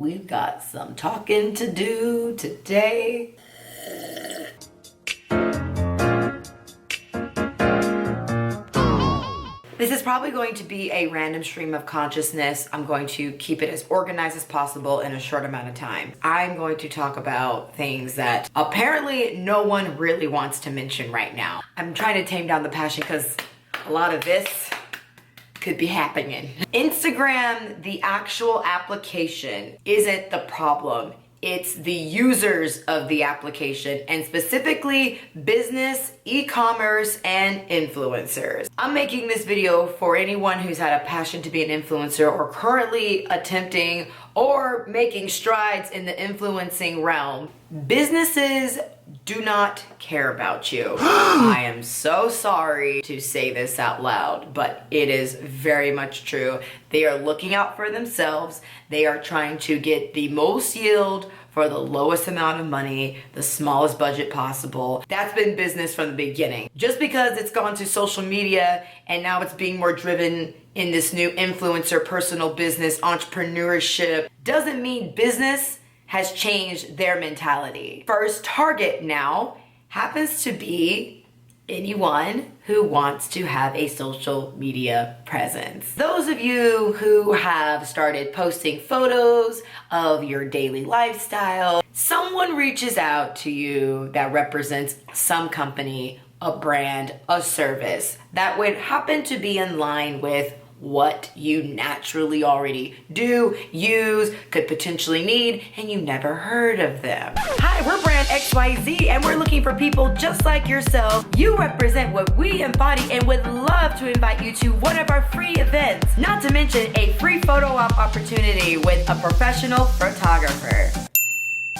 we've got some talking to do today. This is probably going to be a random stream of consciousness. I'm going to keep it as organized as possible in a short amount of time. I'm going to talk about things that apparently no one really wants to mention right now. I'm trying to tame down the passion because a lot of this could be happening. Instagram, the actual application, isn't the problem. It's the users of the application, and specifically business, e-commerce, and influencers. I'm making this video for anyone who's had a passion to be an influencer or currently attempting or making strides in the influencing realm. Businesses do not care about you. I am so sorry to say this out loud, but it is very much true. They are looking out for themselves. They are trying to get the most yield for the lowest amount of money, the smallest budget possible. That's been business from the beginning. Just because it's gone to social media and now it's being more driven in this new influencer, personal business, entrepreneurship, doesn't mean business has changed their mentality. First target now happens to be anyone who wants to have a social media presence. Those of you who have started posting photos of your daily lifestyle, someone reaches out to you that represents some company, a brand, a service that would happen to be in line with what you naturally already do, use, could potentially need, and you never heard of them. Hi, we're brand XYZ, and we're looking for people just like yourself. You represent what we embody and would love to invite you to one of our free events, not to mention a free photo op opportunity with a professional photographer.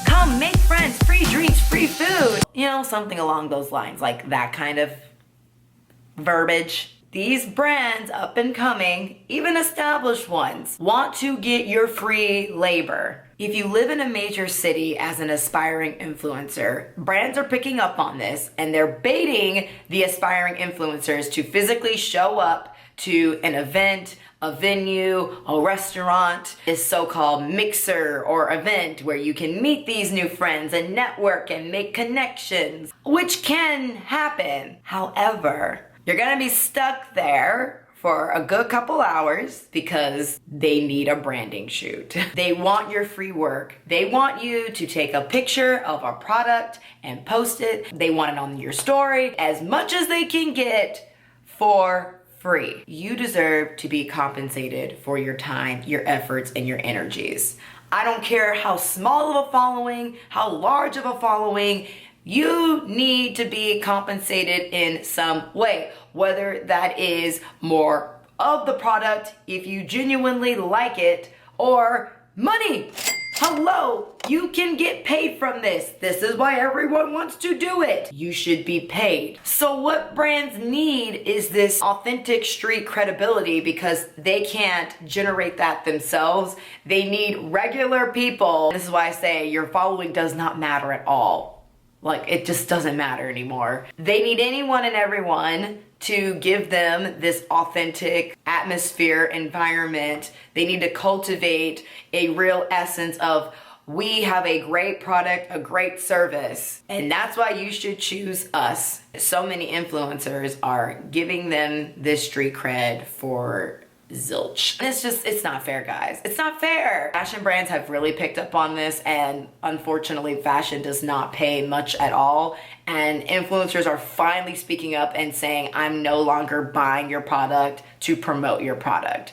Come make friends, free drinks, free food. You know, something along those lines, like that kind of verbiage. These brands, up and coming, even established ones, want to get your free labor. If you live in a major city as an aspiring influencer, brands are picking up on this and they're baiting the aspiring influencers to physically show up to an event, a venue, a restaurant, this so-called mixer or event where you can meet these new friends and network and make connections, which can happen. However, you're gonna be stuck there for a good couple hours because they need a branding shoot. They want your free work. They want you to take a picture of a product and post it. They want it on your story as much as they can get for free. You deserve to be compensated for your time, your efforts, and your energies. I don't care how small of a following, how large of a following, you need to be compensated in some way, whether that is more of the product if you genuinely like it, or money. Hello, you can get paid from this. This is why everyone wants to do it. You should be paid. So what brands need is this authentic street credibility because they can't generate that themselves. They need regular people. This is why I say your following does not matter at all. Like, it just doesn't matter anymore. They need anyone and everyone to give them this authentic atmosphere, environment. They need to cultivate a real essence of, we have a great product, a great service, and that's why you should choose us. So many influencers are giving them this street cred for zilch. It's not fair, guys. It's not fair. Fashion brands have really picked up on this, and unfortunately fashion does not pay much at all, and influencers are finally speaking up and saying, I'm no longer buying your product to promote your product.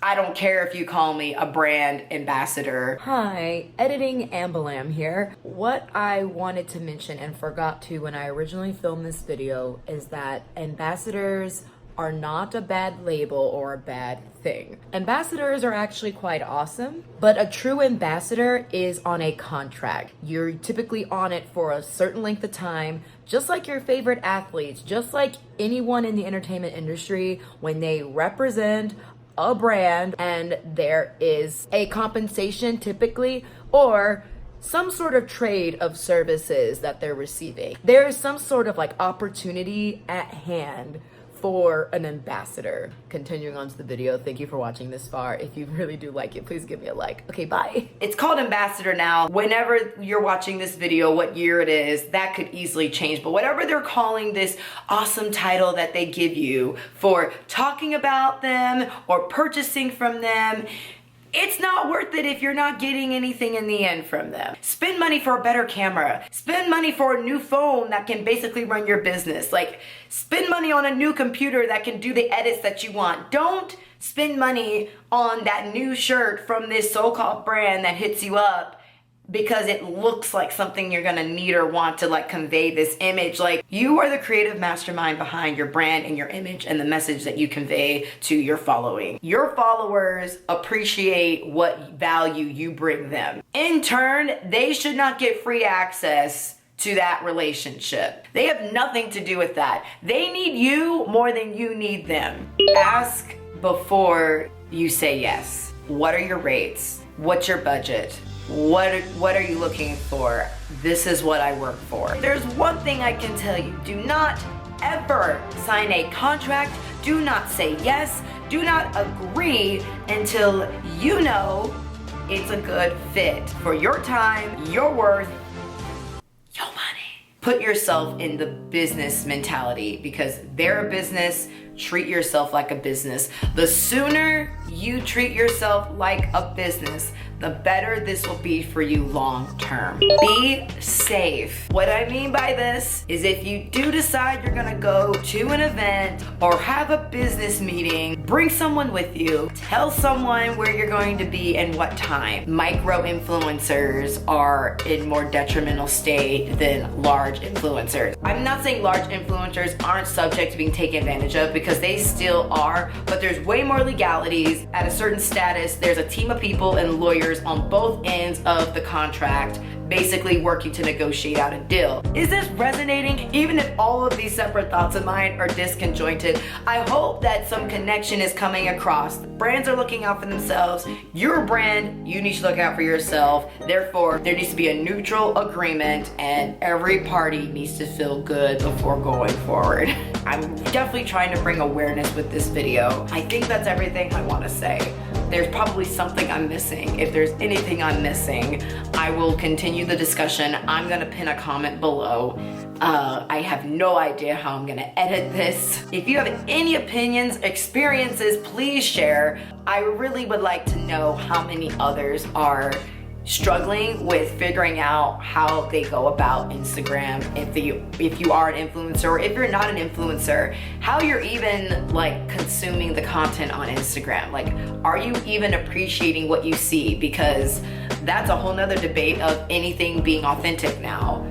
I don't care if you call me a brand ambassador. Hi, editing Ambalamb here. What I wanted to mention and forgot to when I originally filmed this video is that ambassadors are not a bad label or a bad thing. Ambassadors are actually quite awesome, but a true ambassador is on a contract. You're typically on it for a certain length of time, just like your favorite athletes, just like anyone in the entertainment industry. When they represent a brand and there is a compensation typically, or some sort of trade of services that they're receiving, there is some sort of like opportunity at hand for an ambassador. Continuing on to the video, thank you for watching this far. If you really do like it, please give me a like. Okay, bye. It's called ambassador now. Whenever you're watching this video, what year it is, that could easily change. But whatever they're calling this awesome title that they give you for talking about them or purchasing from them, it's not worth it if you're not getting anything in the end from them. Spend money for a better camera. Spend money for a new phone that can basically run your business. Like, spend money on a new computer that can do the edits that you want. Don't spend money on that new shirt from this so-called brand that hits you up because it looks like something you're gonna need or want to like convey this image. Like, you are the creative mastermind behind your brand and your image and the message that you convey to your following. Your followers appreciate what value you bring them. In turn, they should not get free access to that relationship. They have nothing to do with that. They need you more than you need them. Ask before you say yes. What are your rates? What's your budget? What are you looking for? This is what I work for. There's one thing I can tell you. Do not ever sign a contract. Do not say yes. Do not agree until you know it's a good fit for your time, your worth, your money. Put yourself in the business mentality because they're a business. Treat yourself like a business. The sooner you treat yourself like a business, the better this will be for you long term. Be safe. What I mean by this is if you do decide you're gonna go to an event or have a business meeting, bring someone with you. Tell someone where you're going to be and what time. Micro influencers are in more detrimental state than large influencers. I'm not saying large influencers aren't subject to being taken advantage of because they still are, but there's way more legalities. At a certain status, there's a team of people and lawyers on both ends of the contract basically working to negotiate out a deal. Is this resonating? Even if all of these separate thoughts of mine are disconjointed, I hope that some connection is coming across. Brands are looking out for themselves. You're a brand, you need to look out for yourself. Therefore, there needs to be a neutral agreement and every party needs to feel good before going forward. I'm definitely trying to bring awareness with this video. I think that's everything I want to say. There's probably something I'm missing. If there's anything I'm missing, I will continue the discussion. I'm gonna pin a comment below. I have no idea how I'm gonna edit this. If you have any opinions, experiences, please share. I really would like to know how many others are struggling with figuring out how they go about Instagram, if you are an influencer or if you're not an influencer, how you're even like consuming the content on Instagram. Like, are you even appreciating what you see? Because that's a whole nother debate of anything being authentic now.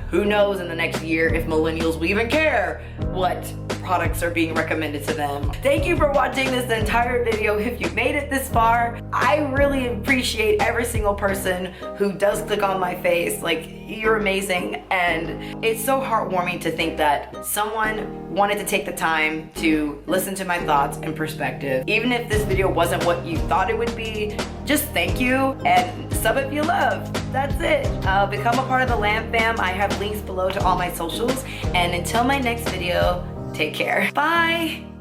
Who knows in the next year if millennials will even care what products are being recommended to them. Thank you for watching this entire video. If you made it this far, I really appreciate every single person who does click on my face. Like, you're amazing, and it's so heartwarming to think that someone wanted to take the time to listen to my thoughts and perspective. Even if this video wasn't what you thought it would be, just thank you and sub if you love. That's it. Become a part of the Lamb fam. I have links below to all my socials, and until my next video, take care. Bye.